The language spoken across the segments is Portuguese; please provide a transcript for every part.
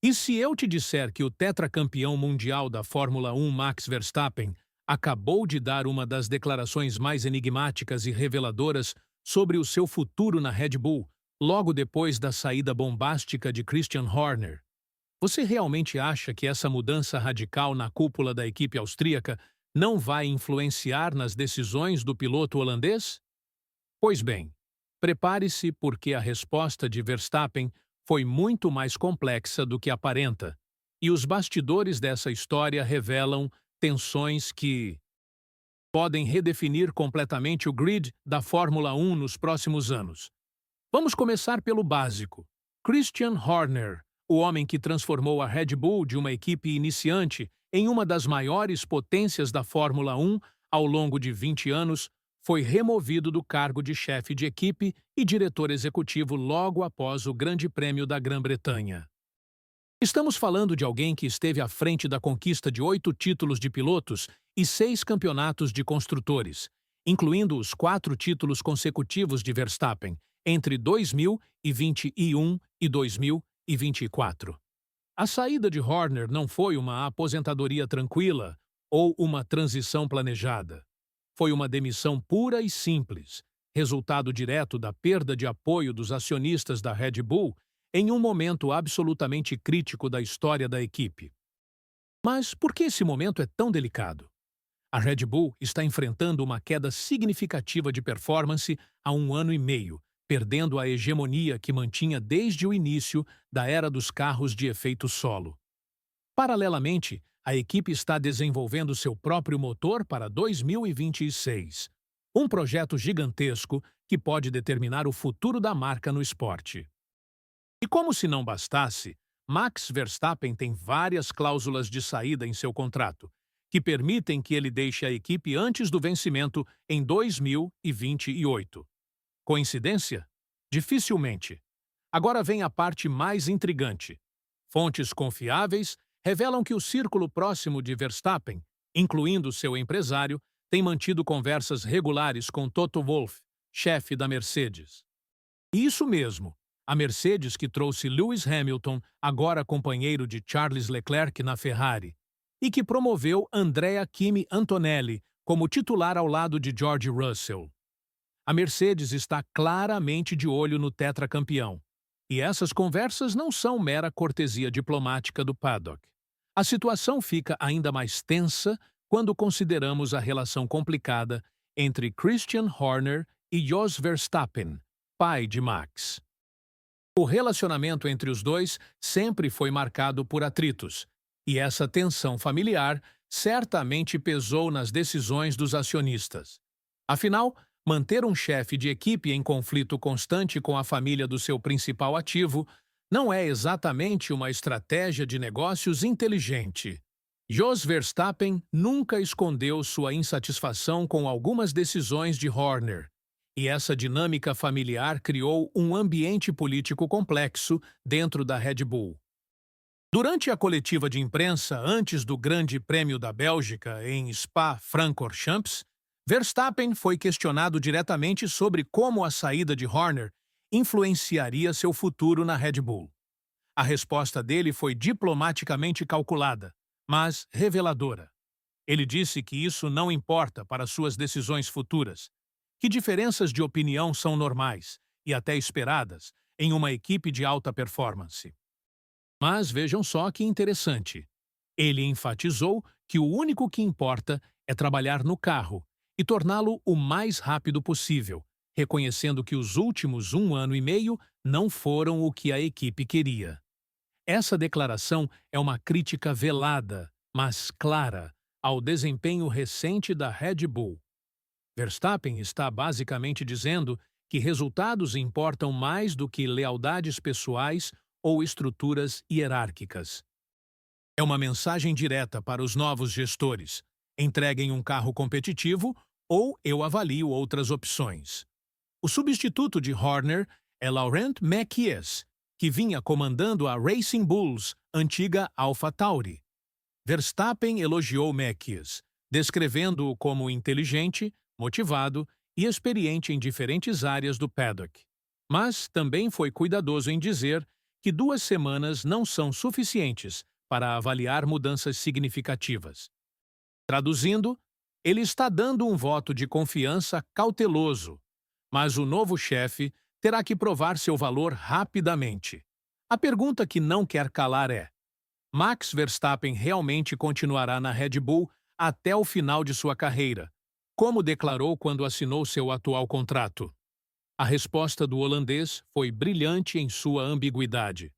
E se eu te disser que o tetracampeão mundial da Fórmula 1, Max Verstappen, acabou de dar uma das declarações mais enigmáticas e reveladoras sobre o seu futuro na Red Bull, logo depois da saída bombástica de Christian Horner? Você realmente acha que essa mudança radical na cúpula da equipe austríaca não vai influenciar nas decisões do piloto holandês? Pois bem, prepare-se porque a resposta de Verstappen foi muito mais complexa do que aparenta, e os bastidores dessa história revelam tensões que podem redefinir completamente o grid da Fórmula 1 nos próximos anos. Vamos começar pelo básico. Christian Horner, o homem que transformou a Red Bull de uma equipe iniciante em uma das maiores potências da Fórmula 1 ao longo de 20 anos, foi removido do cargo de chefe de equipe e diretor executivo logo após o Grande Prêmio da Grã-Bretanha. Estamos falando de alguém que esteve à frente da conquista de 8 títulos de pilotos e 6 campeonatos de construtores, incluindo os 4 títulos consecutivos de Verstappen entre 2021 e 2024. A saída de Horner não foi uma aposentadoria tranquila ou uma transição planejada. Foi uma demissão pura e simples, resultado direto da perda de apoio dos acionistas da Red Bull em um momento absolutamente crítico da história da equipe. Mas por que esse momento é tão delicado? A Red Bull está enfrentando uma queda significativa de performance há 1 ano e meio, perdendo a hegemonia que mantinha desde o início da era dos carros de efeito solo. Paralelamente, a equipe está desenvolvendo seu próprio motor para 2026, um projeto gigantesco que pode determinar o futuro da marca no esporte. E como se não bastasse, Max Verstappen tem várias cláusulas de saída em seu contrato, que permitem que ele deixe a equipe antes do vencimento em 2028. Coincidência? Dificilmente. Agora vem a parte mais intrigante. Fontes confiáveis revelam que o círculo próximo de Verstappen, incluindo seu empresário, tem mantido conversas regulares com Toto Wolff, chefe da Mercedes. Isso mesmo, a Mercedes que trouxe Lewis Hamilton, agora companheiro de Charles Leclerc na Ferrari, e que promoveu Andrea Kimi Antonelli como titular ao lado de George Russell. A Mercedes está claramente de olho no tetracampeão, e essas conversas não são mera cortesia diplomática do paddock. A situação fica ainda mais tensa quando consideramos a relação complicada entre Christian Horner e Jos Verstappen, pai de Max. O relacionamento entre os dois sempre foi marcado por atritos, e essa tensão familiar certamente pesou nas decisões dos acionistas. Afinal, manter um chefe de equipe em conflito constante com a família do seu principal ativo não é exatamente uma estratégia de negócios inteligente. Jos Verstappen nunca escondeu sua insatisfação com algumas decisões de Horner, e essa dinâmica familiar criou um ambiente político complexo dentro da Red Bull. Durante a coletiva de imprensa antes do Grande Prêmio da Bélgica em Spa-Francorchamps, Verstappen foi questionado diretamente sobre como a saída de Horner influenciaria seu futuro na Red Bull. A resposta dele foi diplomaticamente calculada, mas reveladora. Ele disse que isso não importa para suas decisões futuras, que diferenças de opinião são normais e até esperadas em uma equipe de alta performance. Mas vejam só que interessante. Ele enfatizou que o único que importa é trabalhar no carro e torná-lo o mais rápido possível, reconhecendo que os últimos 1 ano e meio não foram o que a equipe queria. Essa declaração é uma crítica velada, mas clara, ao desempenho recente da Red Bull. Verstappen está basicamente dizendo que resultados importam mais do que lealdades pessoais ou estruturas hierárquicas. É uma mensagem direta para os novos gestores: entreguem um carro competitivo ou eu avalio outras opções. O substituto de Horner é Laurent Mekies, que vinha comandando a Racing Bulls, antiga AlphaTauri. Verstappen elogiou Mekies, descrevendo-o como inteligente, motivado e experiente em diferentes áreas do paddock. Mas também foi cuidadoso em dizer que 2 semanas não são suficientes para avaliar mudanças significativas. Traduzindo, ele está dando um voto de confiança cauteloso, mas o novo chefe terá que provar seu valor rapidamente. A pergunta que não quer calar é: Max Verstappen realmente continuará na Red Bull até o final de sua carreira, como declarou quando assinou seu atual contrato? A resposta do holandês foi brilhante em sua ambiguidade.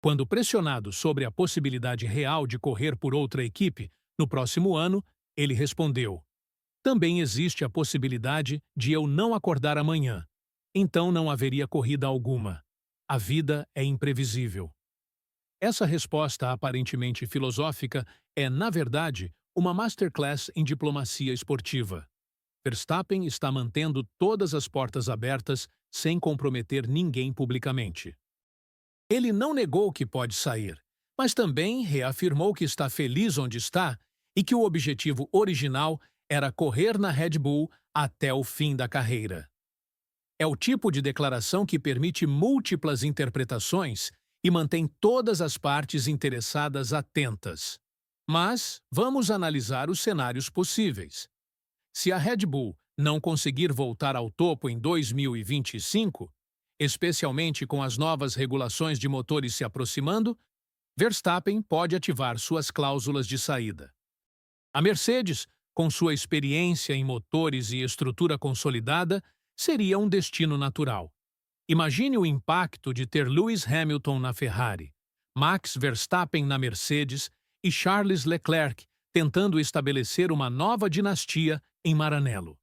Quando pressionado sobre a possibilidade real de correr por outra equipe no próximo ano, ele respondeu: também existe a possibilidade de eu não acordar amanhã. Então não haveria corrida alguma. A vida é imprevisível. Essa resposta aparentemente filosófica é, na verdade, uma masterclass em diplomacia esportiva. Verstappen está mantendo todas as portas abertas sem comprometer ninguém publicamente. Ele não negou que pode sair, mas também reafirmou que está feliz onde está e que o objetivo original era correr na Red Bull até o fim da carreira. É o tipo de declaração que permite múltiplas interpretações e mantém todas as partes interessadas atentas. Mas vamos analisar os cenários possíveis. Se a Red Bull não conseguir voltar ao topo em 2025, especialmente com as novas regulações de motores se aproximando, Verstappen pode ativar suas cláusulas de saída. A Mercedes, com sua experiência em motores e estrutura consolidada, seria um destino natural. Imagine o impacto de ter Lewis Hamilton na Ferrari, Max Verstappen na Mercedes e Charles Leclerc tentando estabelecer uma nova dinastia em Maranello.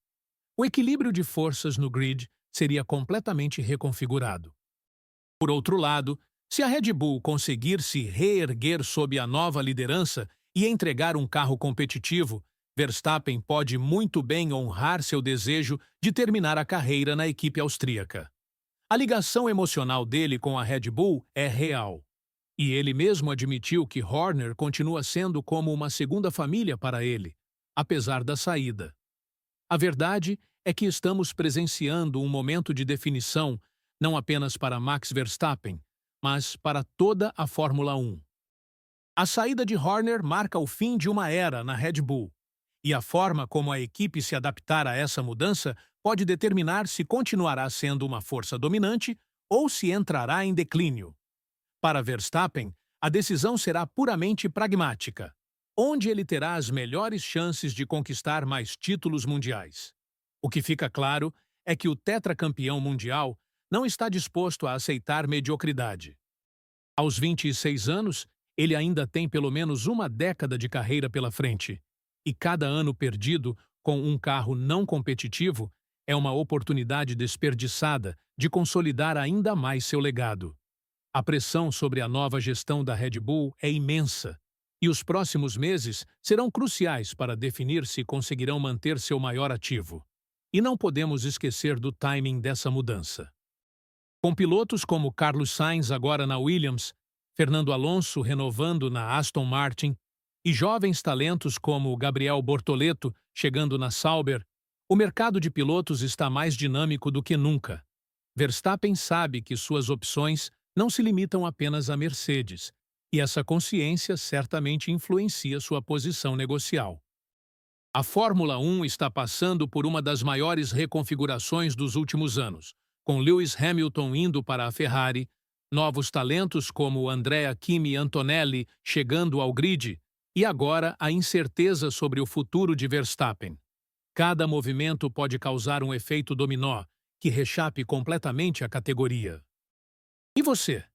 O equilíbrio de forças no grid seria completamente reconfigurado. Por outro lado, se a Red Bull conseguir se reerguer sob a nova liderança e entregar um carro competitivo, Verstappen pode muito bem honrar seu desejo de terminar a carreira na equipe austríaca. A ligação emocional dele com a Red Bull é real. E ele mesmo admitiu que Horner continua sendo como uma segunda família para ele, apesar da saída. A verdade é que estamos presenciando um momento de definição não apenas para Max Verstappen, mas para toda a Fórmula 1. A saída de Horner marca o fim de uma era na Red Bull, e a forma como a equipe se adaptar a essa mudança pode determinar se continuará sendo uma força dominante ou se entrará em declínio. Para Verstappen, a decisão será puramente pragmática, onde ele terá as melhores chances de conquistar mais títulos mundiais. O que fica claro é que o tetracampeão mundial não está disposto a aceitar mediocridade. Aos 26 anos, ele ainda tem pelo menos uma década de carreira pela frente, e cada ano perdido com um carro não competitivo é uma oportunidade desperdiçada de consolidar ainda mais seu legado. A pressão sobre a nova gestão da Red Bull é imensa, e os próximos meses serão cruciais para definir se conseguirão manter seu maior ativo. E não podemos esquecer do timing dessa mudança. Com pilotos como Carlos Sainz agora na Williams, Fernando Alonso renovando na Aston Martin e jovens talentos como Gabriel Bortoleto chegando na Sauber, o mercado de pilotos está mais dinâmico do que nunca. Verstappen sabe que suas opções não se limitam apenas à Mercedes, e essa consciência certamente influencia sua posição negocial. A Fórmula 1 está passando por uma das maiores reconfigurações dos últimos anos, com Lewis Hamilton indo para a Ferrari, novos talentos como Andrea Kimi Antonelli chegando ao grid e agora a incerteza sobre o futuro de Verstappen. Cada movimento pode causar um efeito dominó que rechape completamente a categoria. E você?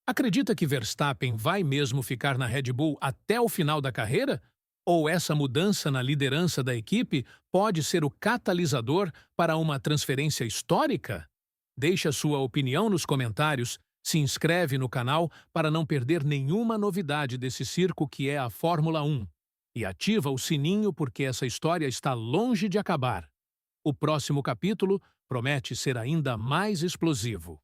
Acredita que Verstappen vai mesmo ficar na Red Bull até o final da carreira? Ou essa mudança na liderança da equipe pode ser o catalisador para uma transferência histórica? Deixe a sua opinião nos comentários, se inscreve no canal para não perder nenhuma novidade desse circo que é a Fórmula 1 e ativa o sininho porque essa história está longe de acabar. O próximo capítulo promete ser ainda mais explosivo.